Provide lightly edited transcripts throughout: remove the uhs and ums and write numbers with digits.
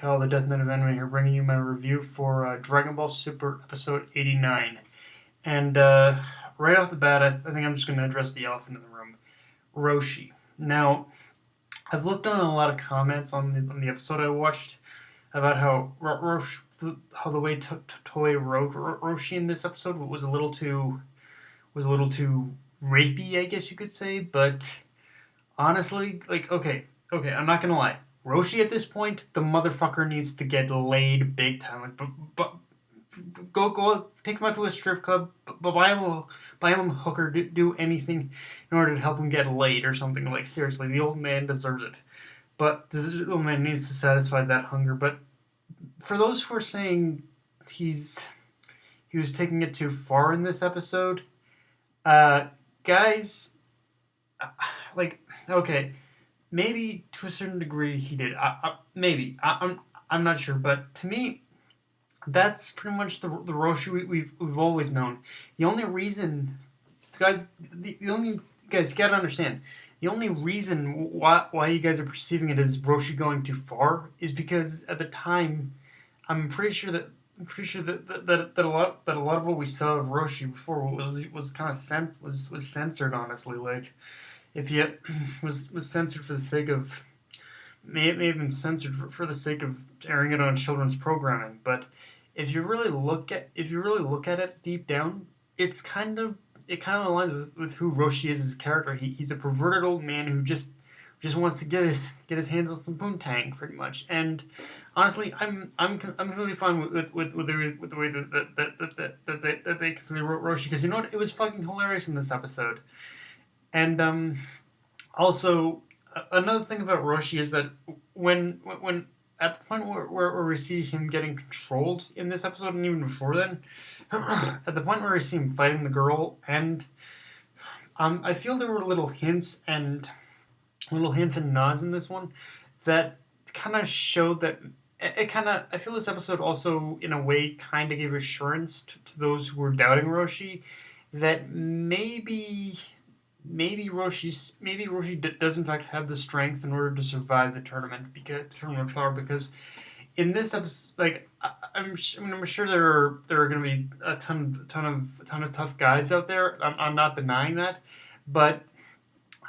Kyle, the Death Note of Anime here, bringing you my review for Dragon Ball Super Episode 89. And right off the bat, I think I'm just going to address the elephant in the room, Roshi. Now, I've looked on a lot of comments on the episode I watched about how how the way Toei wrote Roshi in this episode was a little too rapey, I guess you could say. But honestly, like, okay, I'm not gonna lie. Roshi at this point, the motherfucker needs to get laid big time. Like, but go, take him out to a strip club, buy him a hooker, do anything in order to help him get laid or something. Like, seriously, the old man deserves it. But the old man needs to satisfy that hunger. But for those who are saying he was taking it too far in this episode, uh, guys, like, okay, maybe to a certain degree he did. Maybe I'm not sure, but to me, that's pretty much the Roshi we've always known. The only reason, guys, the only guys, you gotta understand, the only reason why you guys are perceiving it as Roshi going too far is because at the time, I'm pretty sure that. I'm pretty sure that a lot of what we saw of Roshi before was kind of was censored, honestly. Like, if you was censored for the sake of, may have been censored for the sake of airing it on children's programming. But if you really look at it deep down, it's it kind of aligns with who Roshi is as a character. He's a perverted old man who just wants to get his hands on some poontang, pretty much. And honestly, I'm completely fine with the way that they completely wrote Roshi, because you know what, it was fucking hilarious in this episode. And also, another thing about Roshi is that when at the point where we see him getting controlled in this episode, and even before then, at the point where we see him fighting the girl, and I feel there were little hints and nods in this one that kind of showed that it kind of. I feel this episode also, in a way, kind of gave assurance to those who were doubting Roshi that maybe Roshi does in fact have the strength in order to survive the tournament power, because in this episode, like, I'm sure there are going to be a ton of tough guys out there. I'm not denying that, but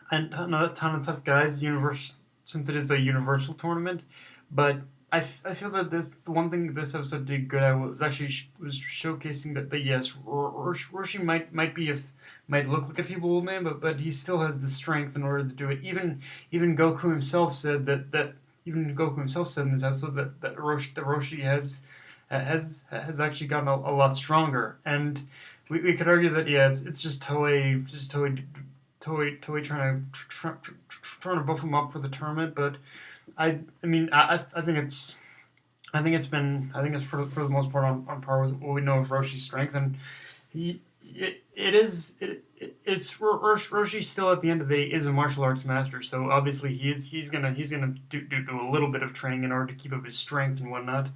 and a ton of tough guys, universe, since it is a universal tournament. But I feel that the one thing this episode did good at was actually was showcasing that yes, Roshi might look like a feeble old man, but he still has the strength in order to do it. Even Goku himself said that even Goku himself said in this episode that Roshi has actually gotten a lot stronger. And we could argue that, yeah, it's just Toei trying to buff him up for the tournament. But I mean, I think it's for the most part on par with what we know of Roshi's strength. And he it's Roshi still, at the end of the day, is a martial arts master. So obviously he's gonna do a little bit of training in order to keep up his strength and whatnot.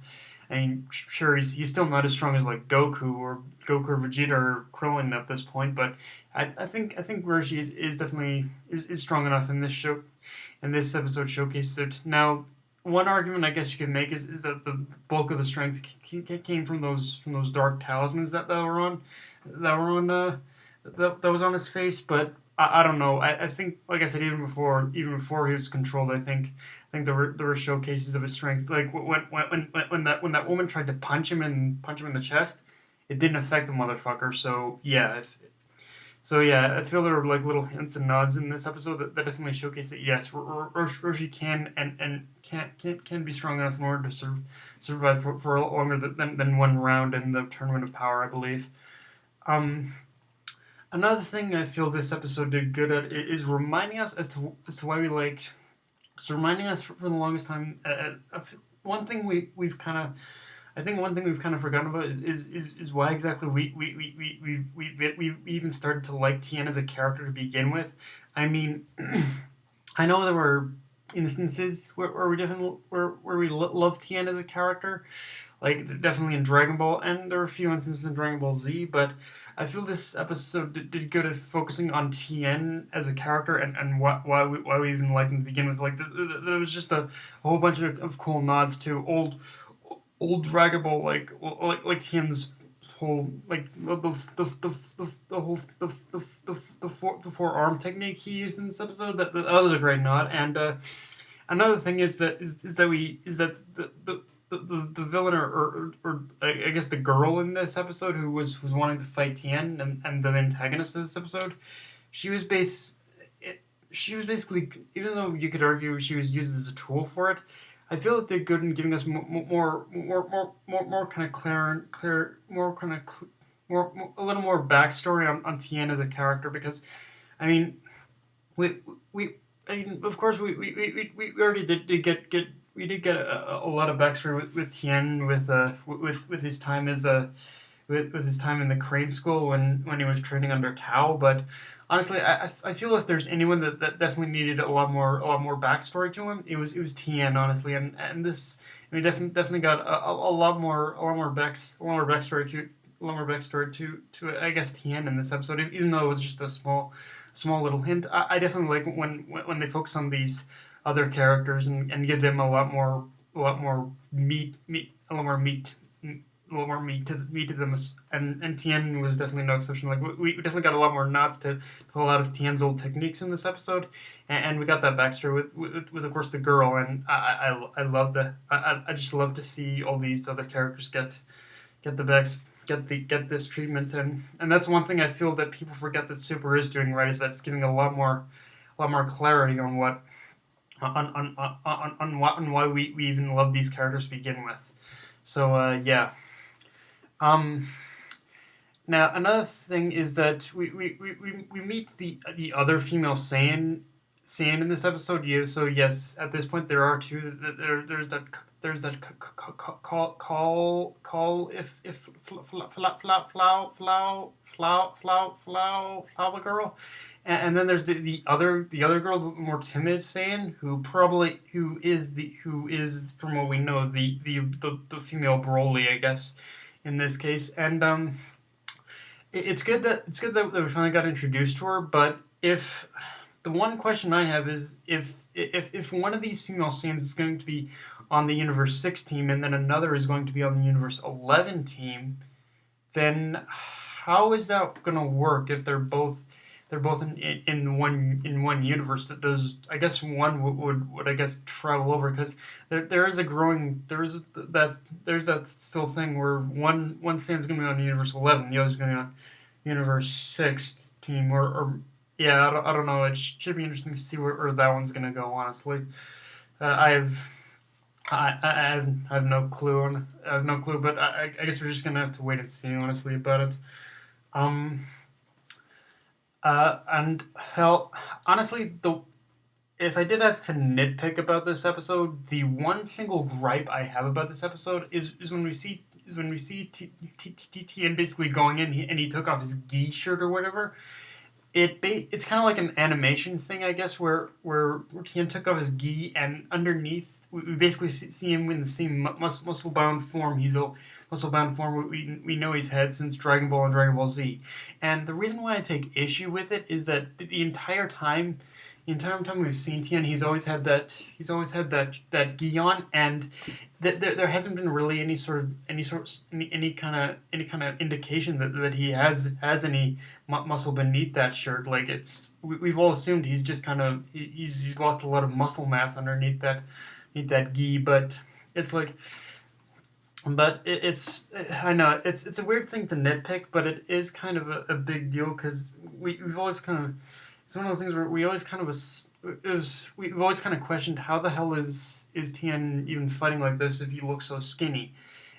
I mean, sure, he's still not as strong as like Goku or Vegeta or Krillin at this point, but I think Roshi is definitely is strong enough in this show, and this episode showcases it. Now, one argument I guess you could make is that the bulk of the strength came from those dark talismans that that was on his face. But I don't know. I think, like I said, even before he was controlled, I think there were showcases of his strength. Like when that woman tried to punch him in the chest, it didn't affect the motherfucker. So yeah, I feel there were like little hints and nods in this episode that definitely showcase that yes, Roshi can and can be strong enough in order to survive for longer than one round in the Tournament of Power, I believe. Um, Another thing I feel this episode did good at is reminding us as to why we liked. It's reminding us for the longest time. One thing we've kind of, I think one thing we've kind of forgotten about is why exactly we even started to like Tien as a character to begin with. I mean, I know there were instances where we definitely where we loved Tien as a character, like definitely in Dragon Ball, and there were a few instances in Dragon Ball Z. But I feel this episode did good at focusing on Tien as a character and why we even liked him to begin with. Like there was just a whole bunch of cool nods to old Dragon Ball, like Tien's whole like the whole the forearm technique he used in this episode. That was a great nod. And another thing is that the villain or I guess the girl in this episode who was wanting to fight Tien and the antagonist of this episode, she was base she was basically, even though you could argue she was used as a tool for it, I feel it did good in giving us more kind of clear more kind of a little more backstory on Tien as a character because I mean we we I mean of course we already did get we did get a lot of backstory with Tien with his time as a with his time in the crane school when he was training under Tao. But honestly, I feel if there's anyone that definitely needed a lot more backstory to him, it was Tien, honestly. And this we definitely got a lot more backstory to I guess Tien in this episode, even though it was just a small little hint. I definitely like when they focus on these other characters and give them a lot more meat a lot more meat a lot more meat to them, and Tien was definitely no exception. Like we definitely got a lot more nods to a lot of Tien's old techniques in this episode, and we got that backstory with of course the girl, and I love that. I just love to see all these other characters get the best get this treatment, and that's one thing I feel that people forget that Super is doing right, is that it's giving a lot more clarity on what on why we even love these characters to begin with. So yeah. Um, Now another thing is that we meet the other female Saiyan in this episode. Yeah, so yes, at this point there are two. There's that call if flower girl, and then there's the other girl, the more timid Saiyan, who is from what we know the female Broly, I guess, in this case. And it's good that we finally got introduced to her. But if the one question I have is if one of these female Saiyans is going to be on the Universe 6 team and then another is going to be on the Universe 11 team, then how is that going to work if they're both in one universe? That does, I guess one would I guess travel over, because there is a growing there's that still thing where one Saiyan's gonna be on Universe 11, the other's gonna be on Universe 6 team, or yeah, I don't know. It should be interesting to see where that one's gonna go. Honestly, I have. I have no clue but I guess we're just gonna have to wait and see, honestly, about it. Um, and hell, honestly, the if I did have to nitpick about this episode, the one single gripe I have about this episode is when we see Tien basically going in, and he took off his gi shirt or whatever. It's kind of like an animation thing, I guess, where Tien took off his gi, and underneath we basically see him in the same muscle bound form. He's a muscle bound form we know he's had since Dragon Ball and Dragon Ball Z. And the reason why I take issue with it is that the entire time we've seen Tien, he's always had that gi on, and there hasn't been really any kind of indication that he has any muscle beneath that shirt. Like we've all assumed he's just he's lost a lot of muscle mass underneath that gi, but it's like. But I know it's a weird thing to nitpick, but it is kind of a big deal, because we've always kind of, it's one of those things where we always kind of we've always kind of questioned how the hell is Tien even fighting like this if he looks so skinny.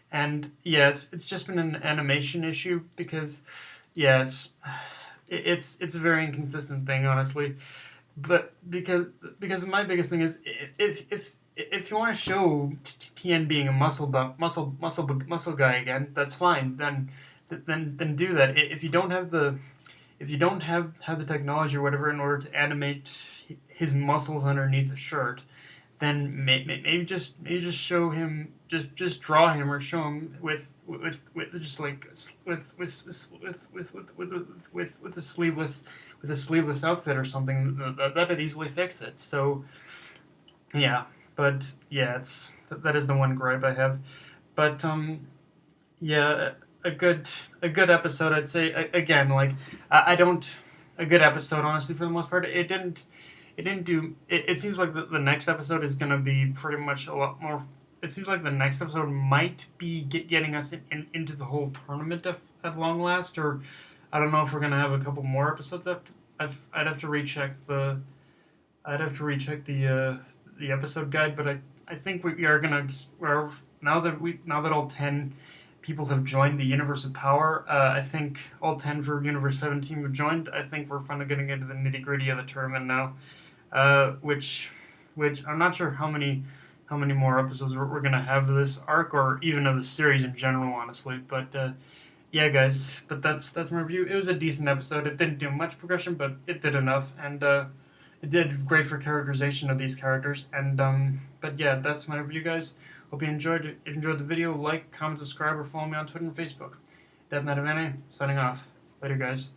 And yeah, it's just been an animation issue, because yeah, it's a very inconsistent thing, honestly. But because my biggest thing is, if you want to show Tien being a muscle guy again, that's fine. Then do that. If you don't have the technology or whatever in order to animate his muscles underneath the shirt, then maybe just show him, just draw him or show him with just like with the sleeveless outfit or something that'd easily fix it. So yeah, but yeah, that is the one gripe I have. But yeah, a good a good episode, I'd say. Again, like I don't a good episode, honestly, for the most part. It didn't do. It seems like the next episode is gonna be pretty much a lot more. It seems like the next episode might be getting us into the whole tournament at long last, or I don't know if we're gonna have a couple more episodes after. I'd have to recheck the episode guide, but I think we are gonna now that all 10 people have joined the Universe of Power. I think all 10 for Universe 17 have joined. I think we're finally getting into the nitty gritty of the tournament now, which I'm not sure how many more episodes we're gonna have of this arc or even of the series in general, honestly. But yeah, guys. But that's my review. It was a decent episode. It didn't do much progression, but it did enough, and it did great for characterization of these characters. And but yeah, that's my review, guys. Hope you enjoyed it. If you enjoyed the video, like, comment, subscribe, or follow me on Twitter and Facebook. Death Night of Anime, signing off. Later, guys.